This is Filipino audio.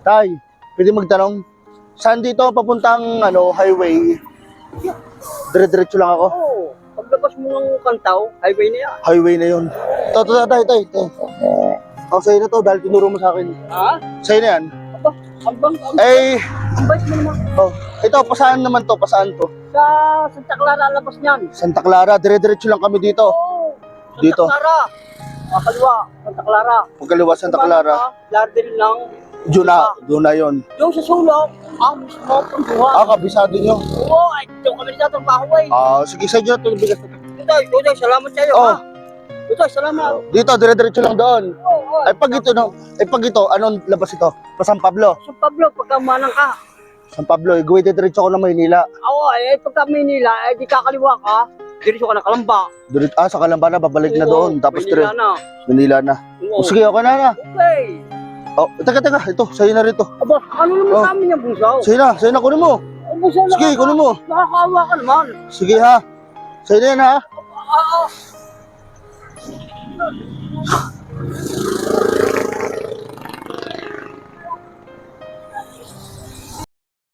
Tay, pwede magtanong, saan dito papuntang highway? Dire-diretso lang ako. Oo. Paglabas mo ng Kantaw, highway na yan. Highway na yun. Ito, tay. Ako sa'yo na to dahil tinuro mo sa akin. Ha? Sa'yo na yan. Aba, Eh, ang bait mo naman. oh, ito, pasaan naman to? Pasaan to? Sa Santa Clara, labas niyan. Santa Clara, dire-diretso lang kami dito. Oo. Santa Dito. Clara. Kaliwa, Santa Clara. Pagkaliwa Santa Clara, Lardin lang. doon na yun. Yung sa sulok, mismo, pangbuhan. Kabisado nyo. Oo, ay, doon kami nagtatrabaho eh. Sige, sa inyo na ito, bigas. Tutoy, salamat sa'yo, Oh. ha? Tutoy, salamat. Dito, dire-diretso lang doon. Oo, Ay, pag ito, anong labas ito? Pa San Pablo. Sa Pablo, pagka manang ka. San Pablo, gawin diretso ko ng Maynila. Oo, pagka Manila, di kakaliwa ka. Diretso ka na Kalamba. Sa Calamba na, babalik na Oo, doon. Tapos Manila na. Manila na. Oo. Sige, okay na. Okay. Teka, ito, sa'yo na rito. Aba, ano naman Oh. sa amin yung bunsaw? Sa'yo na, kunin mo. Ang bunsaw Sige, kunin mo. Nakakaawa ka naman. Sige ha. Sa'yo na yan ha. Ah,